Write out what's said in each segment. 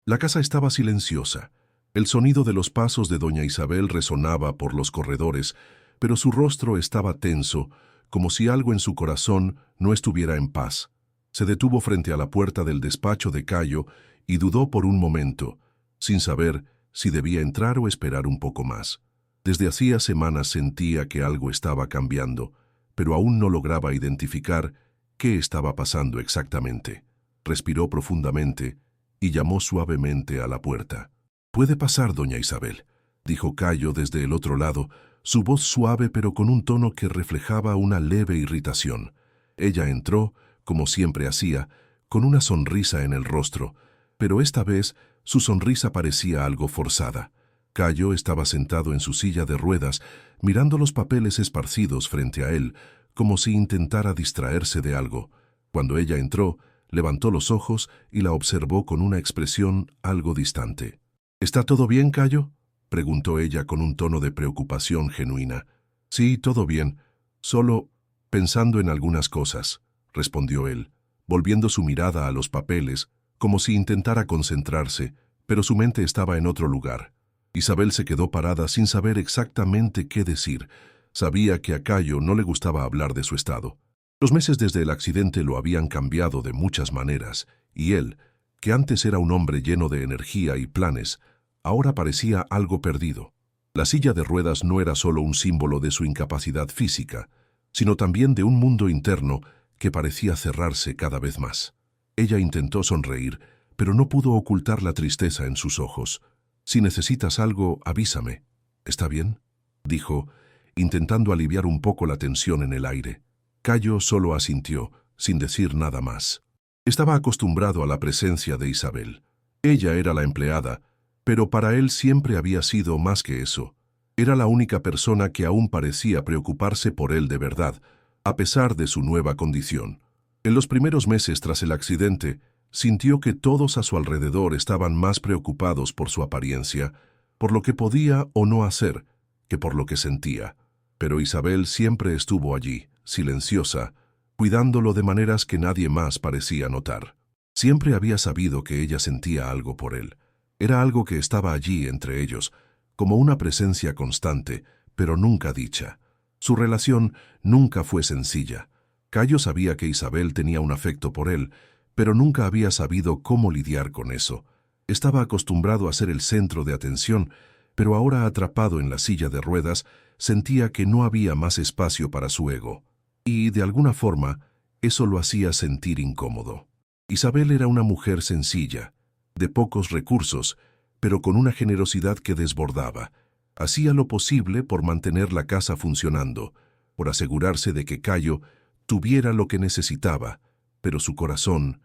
La casa estaba silenciosa. El sonido de los pasos de doña Isabel resonaba por los corredores, pero su rostro estaba tenso, como si algo en su corazón no estuviera en paz. Se detuvo frente a la puerta del despacho de Cayo y dudó por un momento, sin saber si debía entrar o esperar un poco más. Desde hacía semanas sentía que algo estaba cambiando, pero aún no lograba identificar qué estaba pasando exactamente. Respiró profundamente y llamó suavemente a la puerta. «Puede pasar, doña Isabel», dijo Cayo desde el otro lado, su voz suave pero con un tono que reflejaba una leve irritación. Ella entró, como siempre hacía, con una sonrisa en el rostro, pero esta vez su sonrisa parecía algo forzada. Cayo estaba sentado en su silla de ruedas, mirando los papeles esparcidos frente a él, como si intentara distraerse de algo. Cuando ella entró, levantó los ojos y la observó con una expresión algo distante. «¿Está todo bien, Cayo?», preguntó ella con un tono de preocupación genuina. «Sí, todo bien. Solo pensando en algunas cosas», respondió él, volviendo su mirada a los papeles, como si intentara concentrarse, pero su mente estaba en otro lugar. Isabel se quedó parada sin saber exactamente qué decir. Sabía que a Cayo no le gustaba hablar de su estado. Los meses desde el accidente lo habían cambiado de muchas maneras, y él, que antes era un hombre lleno de energía y planes, ahora parecía algo perdido. La silla de ruedas no era solo un símbolo de su incapacidad física, sino también de un mundo interno que parecía cerrarse cada vez más. Ella intentó sonreír, pero no pudo ocultar la tristeza en sus ojos. «Si necesitas algo, avísame. ¿Está bien?», dijo, intentando aliviar un poco la tensión en el aire. Cayo solo asintió, sin decir nada más. Estaba acostumbrado a la presencia de Isabel. Ella era la empleada, pero para él siempre había sido más que eso. Era la única persona que aún parecía preocuparse por él de verdad, a pesar de su nueva condición. En los primeros meses tras el accidente, sintió que todos a su alrededor estaban más preocupados por su apariencia, por lo que podía o no hacer, que por lo que sentía. Pero Isabel siempre estuvo allí, silenciosa, cuidándolo de maneras que nadie más parecía notar. Siempre había sabido que ella sentía algo por él. Era algo que estaba allí entre ellos, como una presencia constante, pero nunca dicha. Su relación nunca fue sencilla. Cayo sabía que Isabel tenía un afecto por él, pero nunca había sabido cómo lidiar con eso. Estaba acostumbrado a ser el centro de atención, pero ahora atrapado en la silla de ruedas, sentía que no había más espacio para su ego. Y, de alguna forma, eso lo hacía sentir incómodo. Isabel era una mujer sencilla, de pocos recursos, pero con una generosidad que desbordaba. Hacía lo posible por mantener la casa funcionando, por asegurarse de que Cayo tuviera lo que necesitaba, pero su corazón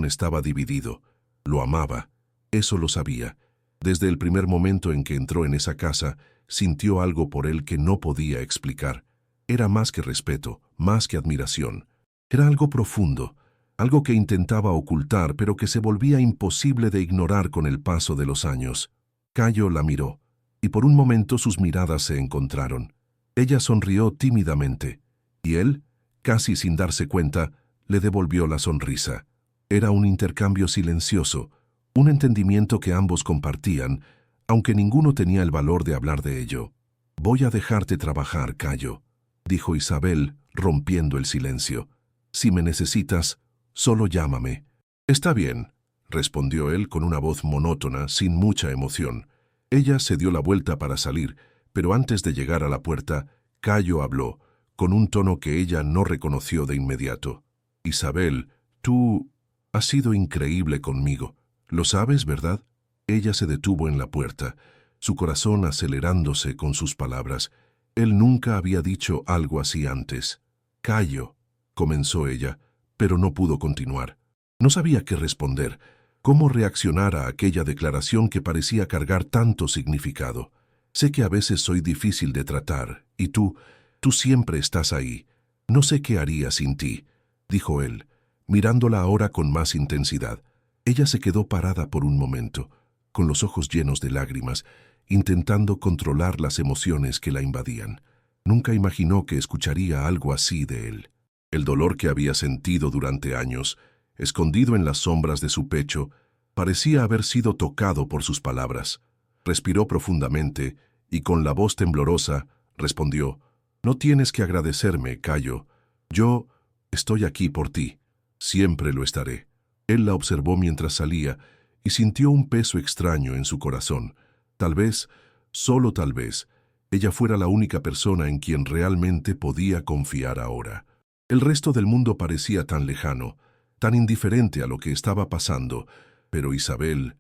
estaba dividido. Lo amaba, eso lo sabía. Desde el primer momento en que entró en esa casa, sintió algo por él que no podía explicar. Era más que respeto, más que admiración. Era algo profundo, algo que intentaba ocultar, pero que se volvía imposible de ignorar con el paso de los años. Cayo la miró, y por un momento sus miradas se encontraron. Ella sonrió tímidamente, y él, casi sin darse cuenta, le devolvió la sonrisa. Era un intercambio silencioso, un entendimiento que ambos compartían, aunque ninguno tenía el valor de hablar de ello. «Voy a dejarte trabajar, Cayo», dijo Isabel, rompiendo el silencio. «Si me necesitas, solo llámame». «Está bien», respondió él con una voz monótona, sin mucha emoción. Ella se dio la vuelta para salir, pero antes de llegar a la puerta, Cayo habló, con un tono que ella no reconoció de inmediato. «Isabel, tú has sido increíble conmigo. Lo sabes, ¿verdad?». Ella se detuvo en la puerta, su corazón acelerándose con sus palabras. Él nunca había dicho algo así antes. «Cayo», comenzó ella, pero no pudo continuar. No sabía qué responder, cómo reaccionar a aquella declaración que parecía cargar tanto significado. «Sé que a veces soy difícil de tratar, y tú siempre estás ahí. No sé qué haría sin ti», dijo él, mirándola ahora con más intensidad. Ella se quedó parada por un momento, con los ojos llenos de lágrimas, intentando controlar las emociones que la invadían. Nunca imaginó que escucharía algo así de él. El dolor que había sentido durante años, escondido en las sombras de su pecho, Parecía haber sido tocado por sus palabras. Respiró profundamente y con la voz temblorosa respondió: «No tienes que agradecerme, Cayo. Yo estoy aquí por ti. Siempre lo estaré». Él la observó mientras salía y sintió un peso extraño en su corazón. Tal vez, solo tal vez, ella fuera la única persona en quien realmente podía confiar ahora. El resto del mundo parecía tan lejano, tan indiferente a lo que estaba pasando, pero Isabel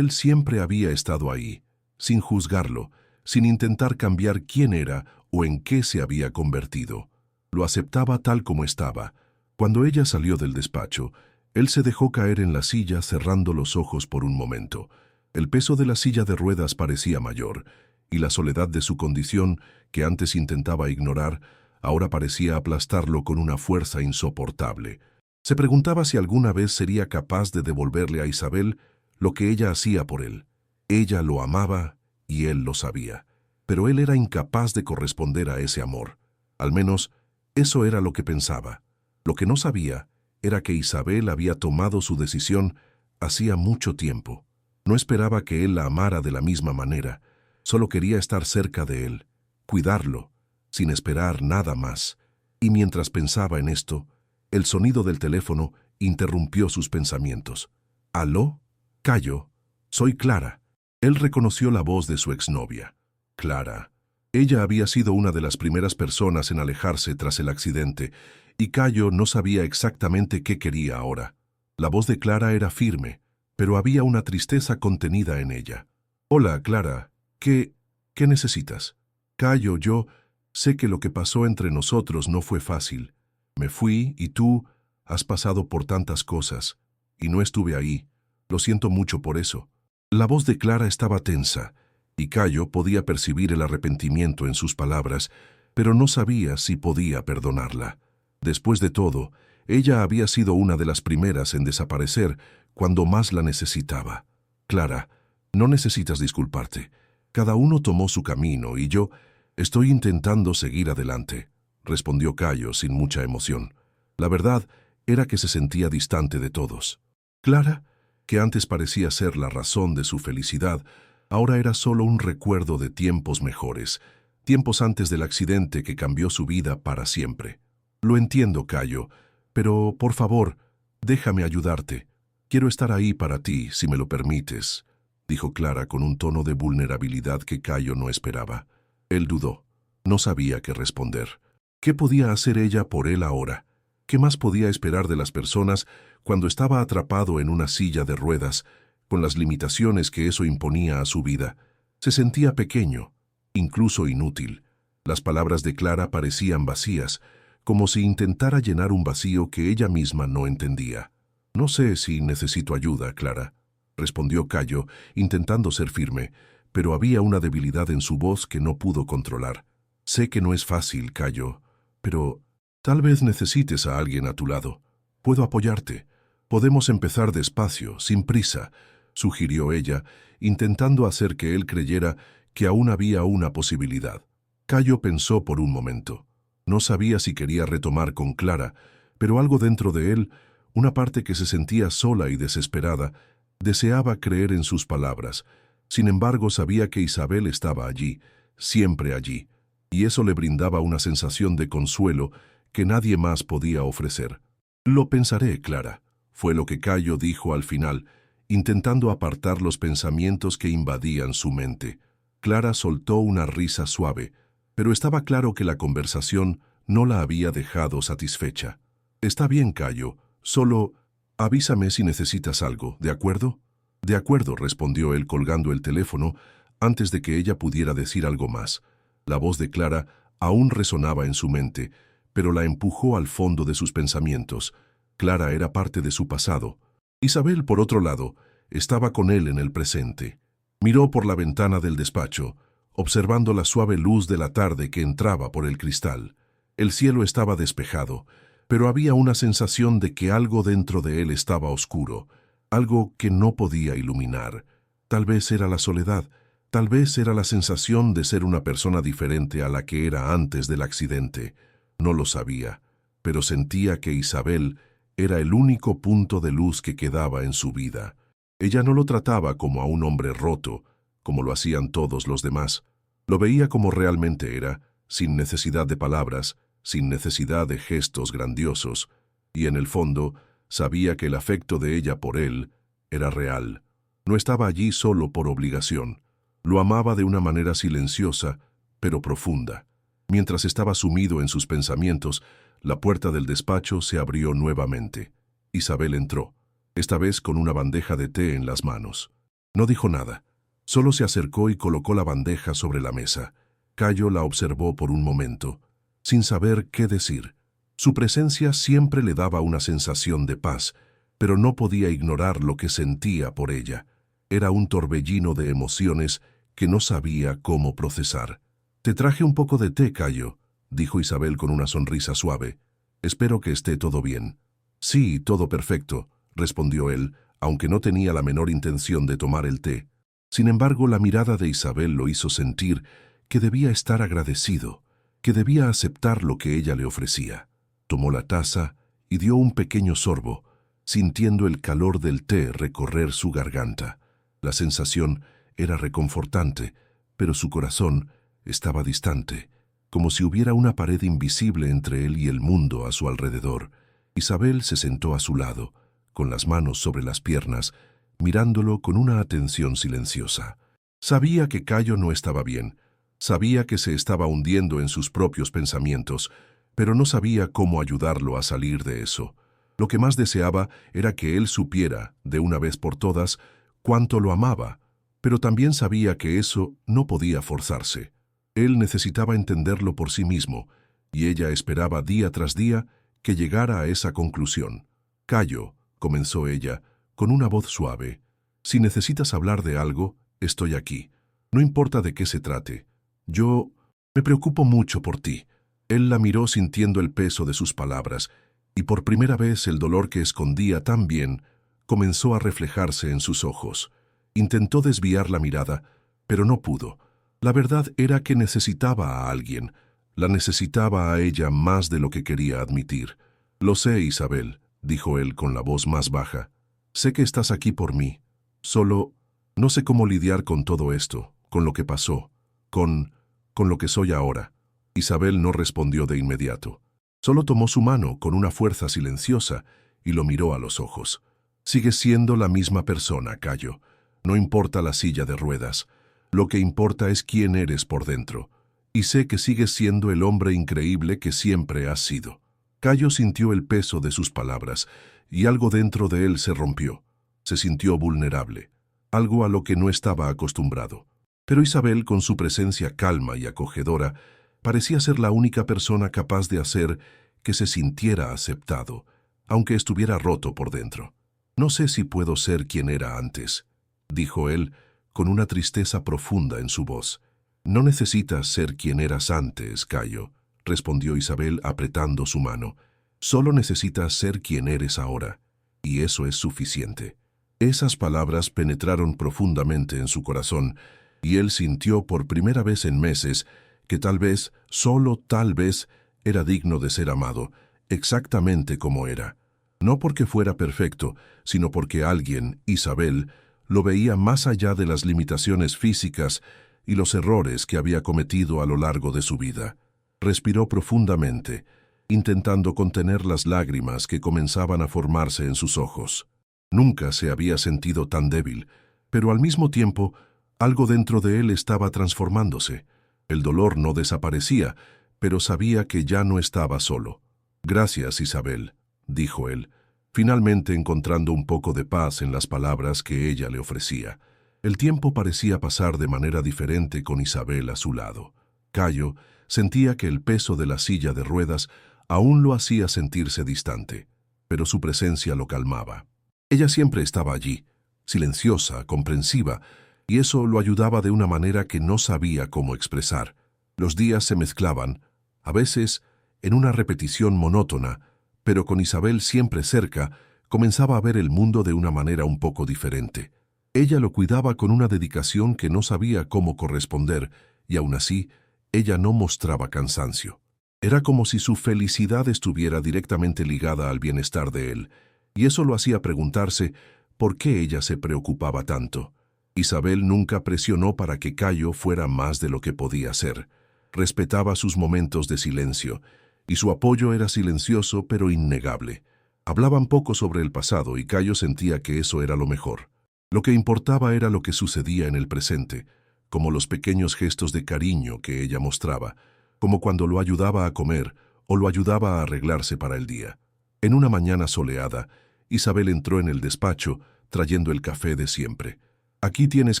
siempre había estado ahí, sin juzgarlo, sin intentar cambiar quién era o en qué se había convertido. Lo aceptaba tal como estaba. Cuando ella salió del despacho, él se dejó caer en la silla cerrando los ojos por un momento. El peso de la silla de ruedas parecía mayor, y la soledad de su condición, que antes intentaba ignorar, ahora parecía aplastarlo con una fuerza insoportable. Se preguntaba si alguna vez sería capaz de devolverle a Isabel lo que ella hacía por él. Ella lo amaba y él lo sabía, pero él era incapaz de corresponder a ese amor. Al menos, eso era lo que pensaba. Lo que no sabía era que Isabel había tomado su decisión hacía mucho tiempo. No esperaba que él la amara de la misma manera. Solo quería estar cerca de él, cuidarlo, sin esperar nada más. Y mientras pensaba en esto, el sonido del teléfono interrumpió sus pensamientos. «¿Aló? Cayo, soy Clara». Él reconoció la voz de su exnovia. Clara. Ella había sido una de las primeras personas en alejarse tras el accidente, y Cayo no sabía exactamente qué quería ahora. La voz de Clara era firme, pero había una tristeza contenida en ella. «Hola, Clara. ¿Qué necesitas?» «Cayo, yo sé que lo que pasó entre nosotros no fue fácil. Me fui y tú has pasado por tantas cosas, y no estuve ahí. Lo siento mucho por eso». La voz de Clara estaba tensa, y Cayo podía percibir el arrepentimiento en sus palabras, pero no sabía si podía perdonarla. Después de todo, ella había sido una de las primeras en desaparecer cuando más la necesitaba. «Clara, no necesitas disculparte. Cada uno tomó su camino y yo estoy intentando seguir adelante», respondió Cayo sin mucha emoción. La verdad era que se sentía distante de todos. Clara, que antes parecía ser la razón de su felicidad, ahora era solo un recuerdo de tiempos mejores, tiempos antes del accidente que cambió su vida para siempre. «Lo entiendo, Cayo, pero por favor, déjame ayudarte. Quiero estar ahí para ti, si me lo permites», dijo Clara con un tono de vulnerabilidad que Cayo no esperaba. Él dudó. No sabía qué responder. ¿Qué podía hacer ella por él ahora? ¿Qué más podía esperar de las personas cuando estaba atrapado en una silla de ruedas, con las limitaciones que eso imponía a su vida? Se sentía pequeño, incluso inútil. Las palabras de Clara parecían vacías, como si intentara llenar un vacío que ella misma no entendía. «No sé si necesito ayuda, Clara», respondió Cayo, intentando ser firme, pero había una debilidad en su voz que no pudo controlar. «Sé que no es fácil, Cayo, pero tal vez necesites a alguien a tu lado. Puedo apoyarte. Podemos empezar despacio, sin prisa», sugirió ella, intentando hacer que él creyera que aún había una posibilidad. Cayo pensó por un momento. No sabía si quería retomar con Clara, pero algo dentro de él, una parte que se sentía sola y desesperada, deseaba creer en sus palabras. Sin embargo, sabía que Isabel estaba allí, siempre allí, y eso le brindaba una sensación de consuelo que nadie más podía ofrecer. «Lo pensaré, Clara», fue lo que Cayo dijo al final, intentando apartar los pensamientos que invadían su mente. Clara soltó una risa suave, pero estaba claro que la conversación no la había dejado satisfecha. «Está bien, Cayo, solo avísame si necesitas algo, ¿de acuerdo?» «De acuerdo», respondió él colgando el teléfono antes de que ella pudiera decir algo más. La voz de Clara aún resonaba en su mente, pero la empujó al fondo de sus pensamientos. Clara era parte de su pasado. Isabel, por otro lado, estaba con él en el presente. Miró por la ventana del despacho, observando la suave luz de la tarde que entraba por el cristal. El cielo estaba despejado, pero había una sensación de que algo dentro de él estaba oscuro, algo que no podía iluminar. Tal vez era la soledad, tal vez era la sensación de ser una persona diferente a la que era antes del accidente. No lo sabía, pero sentía que Isabel era el único punto de luz que quedaba en su vida. Ella no lo trataba como a un hombre roto, como lo hacían todos los demás. Lo veía como realmente era, sin necesidad de palabras, sin necesidad de gestos grandiosos, y en el fondo sabía que el afecto de ella por él era real. No estaba allí solo por obligación. Lo amaba de una manera silenciosa, pero profunda. Mientras estaba sumido en sus pensamientos, la puerta del despacho se abrió nuevamente. Isabel entró, esta vez con una bandeja de té en las manos. No dijo nada. Solo se acercó y colocó la bandeja sobre la mesa. Cayo la observó por un momento, sin saber qué decir. Su presencia siempre le daba una sensación de paz, pero no podía ignorar lo que sentía por ella. Era un torbellino de emociones que no sabía cómo procesar. «Te traje un poco de té, Cayo», dijo Isabel con una sonrisa suave. «Espero que esté todo bien». «Sí, todo perfecto», respondió él, aunque no tenía la menor intención de tomar el té. Sin embargo, la mirada de Isabel lo hizo sentir que debía estar agradecido, que debía aceptar lo que ella le ofrecía. Tomó la taza y dio un pequeño sorbo, sintiendo el calor del té recorrer su garganta. La sensación era reconfortante, pero su corazón estaba distante, como si hubiera una pared invisible entre él y el mundo a su alrededor. Isabel se sentó a su lado, con las manos sobre las piernas, mirándolo con una atención silenciosa. Sabía que Cayo no estaba bien, sabía que se estaba hundiendo en sus propios pensamientos, pero no sabía cómo ayudarlo a salir de eso. Lo que más deseaba era que él supiera, de una vez por todas, cuánto lo amaba, pero también sabía que eso no podía forzarse. Él necesitaba entenderlo por sí mismo, y ella esperaba día tras día que llegara a esa conclusión. «Cayo», comenzó ella, con una voz suave, «si necesitas hablar de algo, estoy aquí. No importa de qué se trate. Yo me preocupo mucho por ti». Él la miró sintiendo el peso de sus palabras, y por primera vez el dolor que escondía tan bien comenzó a reflejarse en sus ojos. Intentó desviar la mirada, pero no pudo. La verdad era que necesitaba a alguien. La necesitaba a ella más de lo que quería admitir. «Lo sé, Isabel», dijo él con la voz más baja. «Sé que estás aquí por mí. Solo no sé cómo lidiar con todo esto, con lo que pasó, con lo que soy ahora». Isabel no respondió de inmediato. Solo tomó su mano con una fuerza silenciosa y lo miró a los ojos. «Sigues siendo la misma persona, Cayo. No importa la silla de ruedas. Lo que importa es quién eres por dentro. Y sé que sigues siendo el hombre increíble que siempre has sido». Cayo sintió el peso de sus palabras, y algo dentro de él se rompió. Se sintió vulnerable, algo a lo que no estaba acostumbrado. Pero Isabel, con su presencia calma y acogedora, parecía ser la única persona capaz de hacer que se sintiera aceptado, aunque estuviera roto por dentro. «No sé si puedo ser quien era antes», dijo él, con una tristeza profunda en su voz. «No necesitas ser quien eras antes, Cayo», respondió Isabel apretando su mano. «Solo necesitas ser quien eres ahora, y eso es suficiente». Esas palabras penetraron profundamente en su corazón, y él sintió por primera vez en meses que tal vez, solo tal vez, era digno de ser amado, exactamente como era. No porque fuera perfecto, sino porque alguien, Isabel, lo veía más allá de las limitaciones físicas y los errores que había cometido a lo largo de su vida. Respiró profundamente, intentando contener las lágrimas que comenzaban a formarse en sus ojos. Nunca se había sentido tan débil, pero al mismo tiempo, algo dentro de él estaba transformándose. El dolor no desaparecía, pero sabía que ya no estaba solo. «Gracias, Isabel», dijo él, finalmente encontrando un poco de paz en las palabras que ella le ofrecía. El tiempo parecía pasar de manera diferente con Isabel a su lado. Cayo sentía que el peso de la silla de ruedas aún lo hacía sentirse distante, pero su presencia lo calmaba. Ella siempre estaba allí, silenciosa, comprensiva, y eso lo ayudaba de una manera que no sabía cómo expresar. Los días se mezclaban, a veces en una repetición monótona, pero con Isabel siempre cerca, comenzaba a ver el mundo de una manera un poco diferente. Ella lo cuidaba con una dedicación que no sabía cómo corresponder, y aún así, ella no mostraba cansancio. Era como si su felicidad estuviera directamente ligada al bienestar de él, y eso lo hacía preguntarse ¿Por qué ella se preocupaba tanto? Isabel nunca presionó para que Cayo fuera más de lo que podía ser. Respetaba sus momentos de silencio, y su apoyo era silencioso pero innegable. Hablaban poco sobre el pasado y Cayo sentía que eso era lo mejor. Lo que importaba era lo que sucedía en el presente, como los pequeños gestos de cariño que ella mostraba, como cuando lo ayudaba a comer o lo ayudaba a arreglarse para el día. En una mañana soleada, Isabel entró en el despacho trayendo el café de siempre. «Aquí tienes,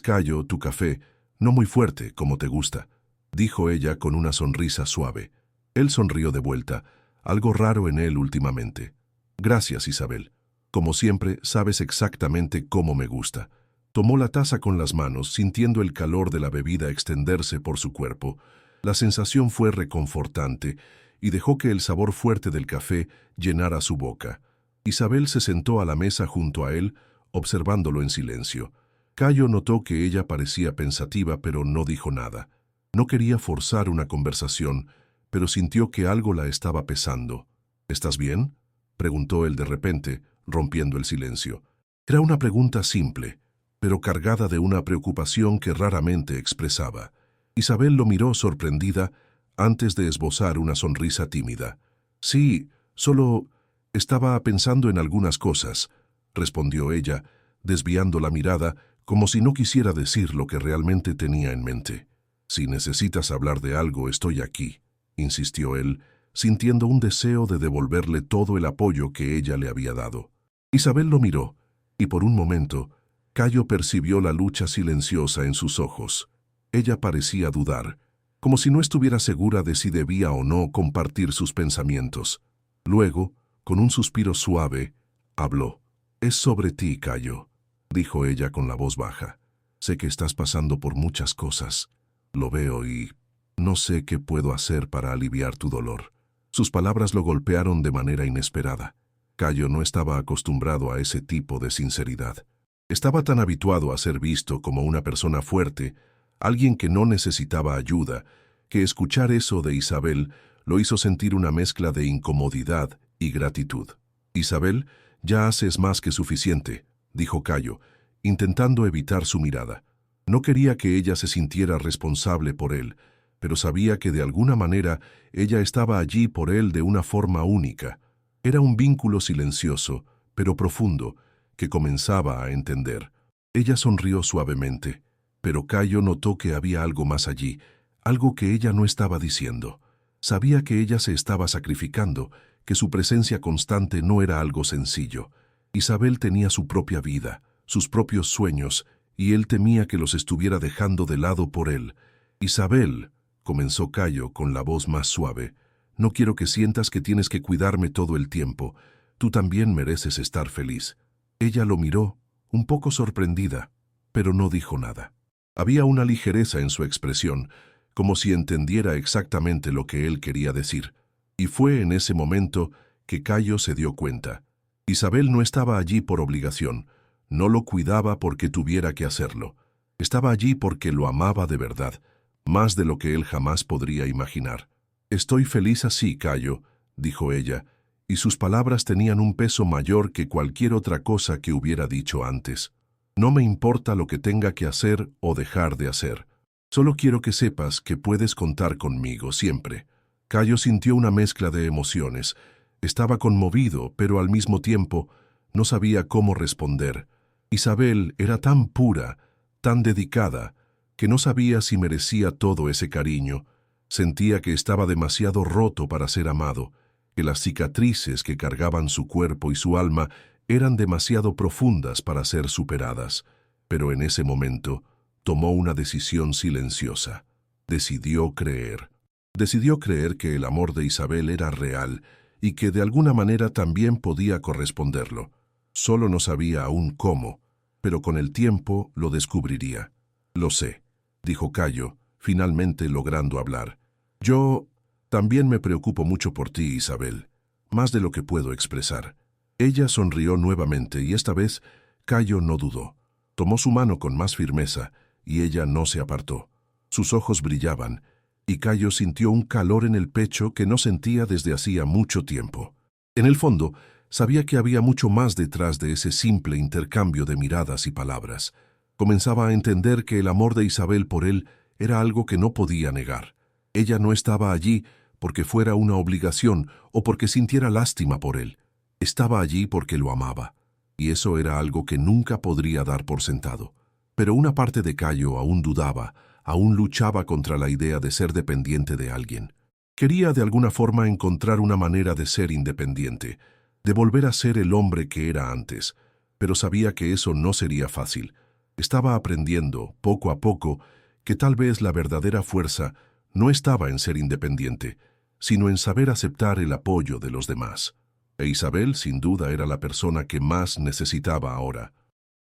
Cayo, tu café, no muy fuerte, como te gusta», dijo ella con una sonrisa suave. Él sonrió de vuelta, algo raro en él últimamente. «Gracias, Isabel. Como siempre, sabes exactamente cómo me gusta». Tomó la taza con las manos, sintiendo el calor de la bebida extenderse por su cuerpo. La sensación fue reconfortante y dejó que el sabor fuerte del café llenara su boca. Isabel se sentó a la mesa junto a él, observándolo en silencio. Cayo notó que ella parecía pensativa, pero no dijo nada. No quería forzar una conversación, pero sintió que algo la estaba pesando. «¿Estás bien?», preguntó él de repente, rompiendo el silencio. Era una pregunta simple, pero cargada de una preocupación que raramente expresaba. Isabel lo miró sorprendida antes de esbozar una sonrisa tímida. «Sí, solo estaba pensando en algunas cosas», respondió ella, desviando la mirada como si no quisiera decir lo que realmente tenía en mente. «Si necesitas hablar de algo, estoy aquí», insistió él, sintiendo un deseo de devolverle todo el apoyo que ella le había dado. Isabel lo miró, y por un momento, Cayo percibió la lucha silenciosa en sus ojos. Ella parecía dudar, como si no estuviera segura de si debía o no compartir sus pensamientos. Luego, con un suspiro suave, habló. «Es sobre ti, Cayo», dijo ella con la voz baja. «Sé que estás pasando por muchas cosas. Lo veo y no sé qué puedo hacer para aliviar tu dolor». Sus palabras lo golpearon de manera inesperada. Cayo no estaba acostumbrado a ese tipo de sinceridad. Estaba tan habituado a ser visto como una persona fuerte, alguien que no necesitaba ayuda, que escuchar eso de Isabel lo hizo sentir una mezcla de incomodidad y gratitud. «Isabel, ya haces más que suficiente», dijo Cayo, intentando evitar su mirada. No quería que ella se sintiera responsable por él, pero sabía que de alguna manera ella estaba allí por él de una forma única. Era un vínculo silencioso, pero profundo, que comenzaba a entender. Ella sonrió suavemente, pero Cayo notó que había algo más allí, algo que ella no estaba diciendo. Sabía que ella se estaba sacrificando, que su presencia constante no era algo sencillo. Isabel tenía su propia vida, sus propios sueños, y él temía que los estuviera dejando de lado por él. «Isabel», comenzó Cayo con la voz más suave, «no quiero que sientas que tienes que cuidarme todo el tiempo. Tú también mereces estar feliz». Ella lo miró, un poco sorprendida, pero no dijo nada. Había una ligereza en su expresión, como si entendiera exactamente lo que él quería decir. Y fue en ese momento que Cayo se dio cuenta. Isabel no estaba allí por obligación, no lo cuidaba porque tuviera que hacerlo. Estaba allí porque lo amaba de verdad, más de lo que él jamás podría imaginar. «Estoy feliz así, Cayo», dijo ella, y sus palabras tenían un peso mayor que cualquier otra cosa que hubiera dicho antes. «No me importa lo que tenga que hacer o dejar de hacer. Solo quiero que sepas que puedes contar conmigo siempre». Cayo sintió una mezcla de emociones. Estaba conmovido, pero al mismo tiempo no sabía cómo responder. Isabel era tan pura, tan dedicada, que no sabía si merecía todo ese cariño. Sentía que estaba demasiado roto para ser amado, que las cicatrices que cargaban su cuerpo y su alma eran demasiado profundas para ser superadas. Pero en ese momento tomó una decisión silenciosa. Decidió creer. Decidió creer que el amor de Isabel era real y que de alguna manera también podía corresponderlo. Solo no sabía aún cómo, pero con el tiempo lo descubriría. «Lo sé», dijo Cayo, finalmente logrando hablar. «Yo también me preocupo mucho por ti, Isabel, más de lo que puedo expresar». Ella sonrió nuevamente y esta vez Cayo no dudó. Tomó su mano con más firmeza y ella no se apartó. Sus ojos brillaban y Cayo sintió un calor en el pecho que no sentía desde hacía mucho tiempo. En el fondo, Sabía que había mucho más detrás de ese simple intercambio de miradas y palabras. Comenzaba a entender que el amor de Isabel por él era algo que no podía negar. Ella no estaba allí porque fuera una obligación o porque sintiera lástima por él. Estaba allí porque lo amaba, y eso era algo que nunca podría dar por sentado. Pero una parte de Cayo aún dudaba, aún luchaba contra la idea de ser dependiente de alguien. Quería de alguna forma encontrar una manera de ser independiente, de volver a ser el hombre que era antes, pero sabía que eso no sería fácil. Estaba aprendiendo, poco a poco, que tal vez la verdadera fuerza no estaba en ser independiente, sino en saber aceptar el apoyo de los demás. E Isabel, sin duda, era la persona que más necesitaba ahora.